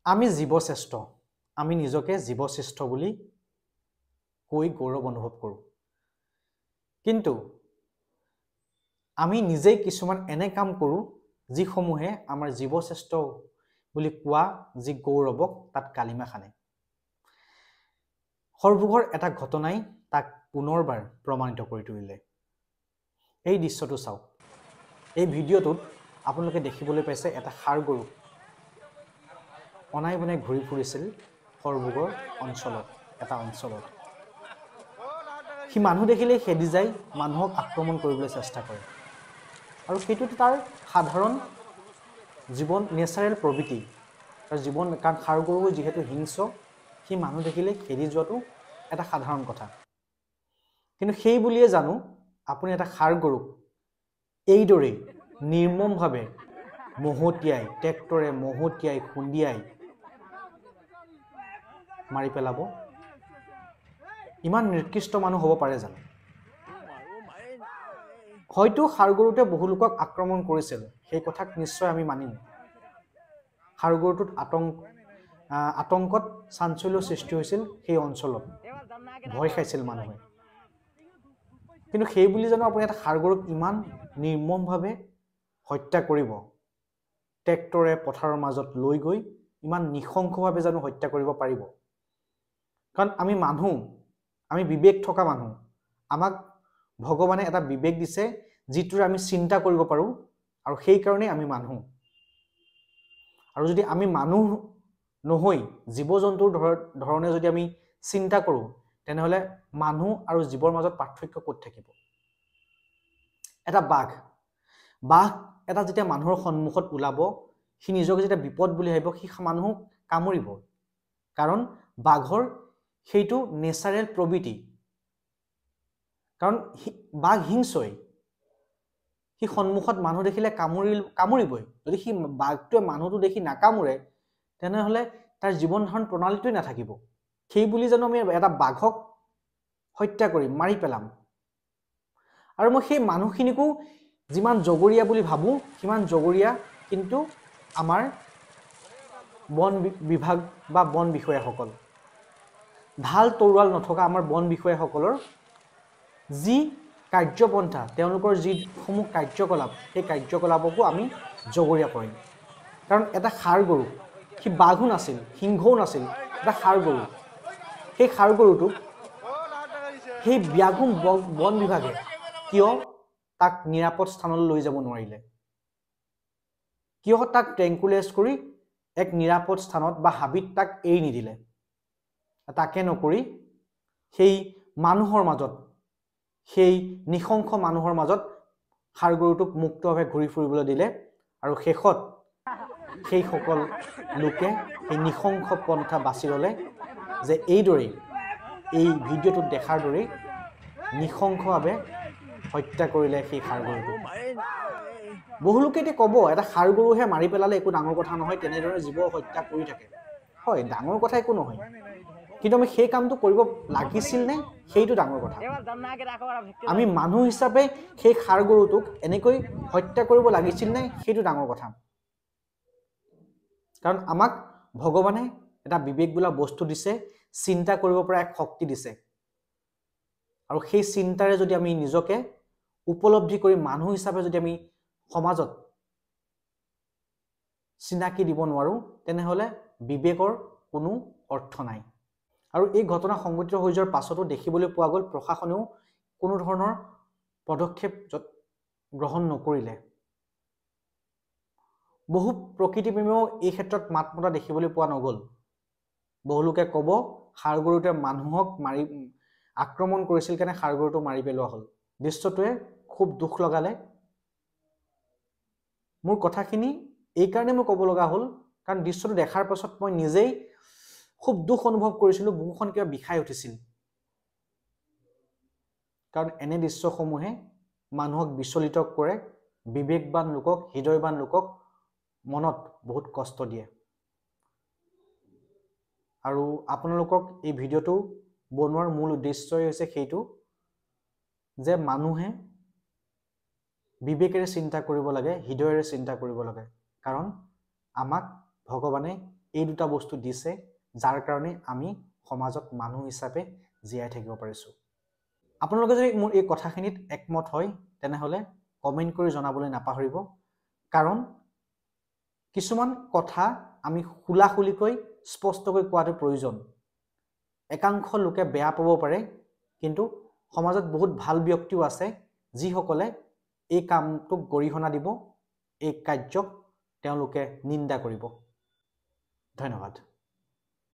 আমি জীৱশ্ৰেষ্ঠ আমি নিজকে জীৱশ্ৰেষ্ঠ বুলি কৈ গৌৰৱ অনুভৱ কৰোঁ কিন্তু আমি নিজেই কিছুমান এনে কাম কৰোঁ যিসমূহে আমাৰ জীৱশ্ৰেষ্ঠ বুলি কোৱা যি গৌৰৱক তাত কালিমা খানে সৰভোগৰ এটা ঘটনাই তাক পুনৰবাৰ প্ৰমাণিত কৰি তুলিলে এই দৃশ্যটো চাওক এই ভিডিঅ'টোত আপোনালোকে দেখিবলৈ পাইছে এটা ষাঁড় গৰু অনাই বনাই ঘূৰি ফুৰিছিল সৰভোগৰ অঞ্চলত এটা অঞ্চলত সি মানুহ দেখিলে খেদি যায় মানুহক আক্ৰমণ কৰিবলৈ চেষ্টা কৰে আৰু সেইটো তাৰ সাধাৰণ জীৱন নেচাৰেল প্ৰবৃত্তি তাৰ জীৱন কাৰণ ষাঁড় গৰু যেহেতু হিংস্ৰ সি মানুহ দেখিলে খেদি যোৱাটো এটা সাধাৰণ কথা কিন্তু সেই বুলিয়ে জানো আপুনি এটা ষাঁড় গৰুক এইদৰে নিৰ্মমভাৱে মহতিয়াই ট্ৰেক্টৰে মহতিয়াই খুন্দিয়াই মাৰি পেলাব ইমান নিকৃষ্ট মানুহ হ'ব পাৰে জানো হয়তো ষাঁড় গৰুতে বহু লোকক আক্ৰমণ কৰিছিল সেই কথাক নিশ্চয় আমি মানিম ষাঁড় গৰুটোত আতংকত চাঞ্চল্য সৃষ্টি হৈছিল সেই অঞ্চলত ভয় খাইছিল মানুহে কিন্তু সেই বুলি জানো আপুনি এটা ষাঁড় গৰুক ইমান নিৰ্মমভাৱে হত্যা কৰিব ট্ৰেক্টৰে পথাৰৰ মাজত লৈ গৈ ইমান নিশংসভাৱে জানো হত্যা কৰিব পাৰিব কাৰণ আমি মানুহ আমি বিবেক থকা মানুহ আমাক ভগৱানে এটা বিবেক দিছে যিটোৰ আমি চিন্তা কৰিব পাৰোঁ আৰু সেই কাৰণে আমি মানুহ আৰু যদি আমি মানুহ নহৈ জীৱ-জন্তুৰ ধৰণে যদি আমি চিন্তা কৰোঁ তেনেহলে মানুহ আৰু জীৱৰ মাজত পাৰ্থক্য ক'ত থাকিব এটা বাঘ এটা যেতিয়া মানুহৰ সন্মুখত ওলাব সি নিজকে যেতিয়া বিপদ বুলি ভাবিব সি মানুহক কামুৰিব কাৰণ বাঘৰ সেইটো নেচাৰেল প্ৰবৃত্তি কাৰণ বাঘ হিংস্ৰই সি সন্মুখত মানুহ দেখিলে কামুৰিবই যদি সি বাঘটোৱে মানুহটো দেখি নাকামুৰে তেনেহলে তাৰ জীৱন ধাৰণ প্ৰণালীটোই নাথাকিব সেই বুলি জানো আমি এটা বাঘক হত্যা কৰিম মাৰি পেলাম আৰু মই সেই মানুহখিনিকো যিমান জগৰীয়া বুলি ভাবো সিমান জগৰীয়া কিন্তু আমাৰ বন বিভাগ বা বন বিষয়াসকল ঢাল তৰোৱাল নথকা আমাৰ বন বিষয়াসকলৰ যি কাৰ্যপন্থা তেওঁলোকৰ যিসমূহ কাৰ্যকলাপ সেই কাৰ্যকলাপকো আমি জগৰীয়া কৰিম কাৰণ এটা ষাঁড় গৰু সি বাঘো নাছিল সিংহও নাছিল এটা ষাঁড় গৰু সেই ষাঁড় গৰুটোক সেই ব্যাঘুম বন বিভাগে কিয় তাক নিৰাপদ স্থানলৈ লৈ যাব নোৱাৰিলে কিয় তাক ট্ৰেংকুলাইজ কৰি এক নিৰাপদ স্থানত বা হাবিত তাক এৰি নিদিলে তাকে নকৰি সেই মানুহৰ মাজত সেই নিশংস মানুহৰ মাজত ষাঁড় গৰুটোক মুক্তভাৱে ঘূৰি ফুৰিবলৈ দিলে আৰু শেষত সেই সকল লোকে সেই নিশংস পন্থা বাছি ল'লে যে এইদৰেই এই ভিডিঅ'টোত দেখাৰ দৰেই নিশংসভাৱে হত্যা কৰিলে সেই ষাঁড় গৰুটো বহু লোকে এতিয়া ক'ব এটা ষাঁড় গৰুহে মাৰি পেলালে একো ডাঙৰ কথা নহয় তেনেদৰে জীৱ হত্যা কৰি থাকে হয় ডাঙৰ কথা একো নহয় কিন্তু আমি সেই কামটো কৰিব লাগিছিল নে সেইটো ডাঙৰ কথা আমি মানুহ হিচাপে সেই ষাঁড় গৰুটোক এনেকৈ হত্যা কৰিব লাগিছিল নে সেইটো ডাঙৰ কথা কাৰণ আমাক ভগৱানে এটা বিবেক বোলা বস্তু দিছে চিন্তা কৰিব পৰা এক শক্তি দিছে আৰু সেই চিন্তাৰে যদি আমি নিজকে উপলব্ধি কৰি মানুহ হিচাপে যদি আমি সমাজত চিনাকি দিব নোৱাৰো তেনেহলে বিবেকৰ কোনো অৰ্থ নাই আৰু এই ঘটনা সংঘটিত হৈ যোৱাৰ পাছতো দেখিবলৈ পোৱা গ'ল প্ৰশাসনেও কোনো ধৰণৰ পদক্ষেপ গ্ৰহণ নকৰিলে বহু প্ৰকৃতিপ্ৰেমীও এই ক্ষেত্ৰত মাত মতা দেখিবলৈ পোৱা নগ'ল বহু লোকে ক'ব ষাঁড় গৰুটোৱে মানুহক মাৰি আক্ৰমণ কৰিছিল কাৰণে ষাঁড় গৰুটো মাৰি পেলোৱা হ'ল দৃশ্যটোৱে খুব দুখ লগালে মোৰ কথাখিনি এই কাৰণে মই ক'ব লগা হ'ল কাৰণ দৃশ্যটো দেখাৰ পাছত মই নিজেই খুব দুখ অনুভৱ কৰিছিলোঁ বুকুখন কিবা বিষাই উঠিছিল কাৰণ এনে দৃশ্যসমূহে মানুহক বিচলিত কৰে বিবেকবান লোকক হৃদয়বান লোকক মনত বহুত কষ্ট দিয়ে আৰু আপোনালোকক এই ভিডিঅ'টো বনোৱাৰ মূল উদ্দেশ্যই হৈছে সেইটো যে মানুহে বিবেকেৰে চিন্তা কৰিব লাগে হৃদয়েৰে চিন্তা কৰিব লাগে কাৰণ আমাক ভগৱানে এই দুটা বস্তু দিছে যাৰ কাৰণে আমি সমাজত মানুহ হিচাপে জীয়াই থাকিব পাৰিছোঁ। আপোনালোকে যদি মোৰ এই কথাখিনিত একমত হয় তেনেহ'লে কমেণ্ট কৰি জনাবলৈ নাপাহৰিব, কাৰণ কিছুমান কথা আমি খোলাখুলিকৈ স্পষ্টকৈ কোৱাটো প্ৰয়োজন। একাংশ লোকে বেয়া পাব পাৰে, কিন্তু সমাজত বহুত ভাল ব্যক্তিও আছে যিসকলে এই কামটোক গৰিহণা দিব, এই কাৰ্যক তেওঁলোকে নিন্দা কৰিব। ধন্যবাদ।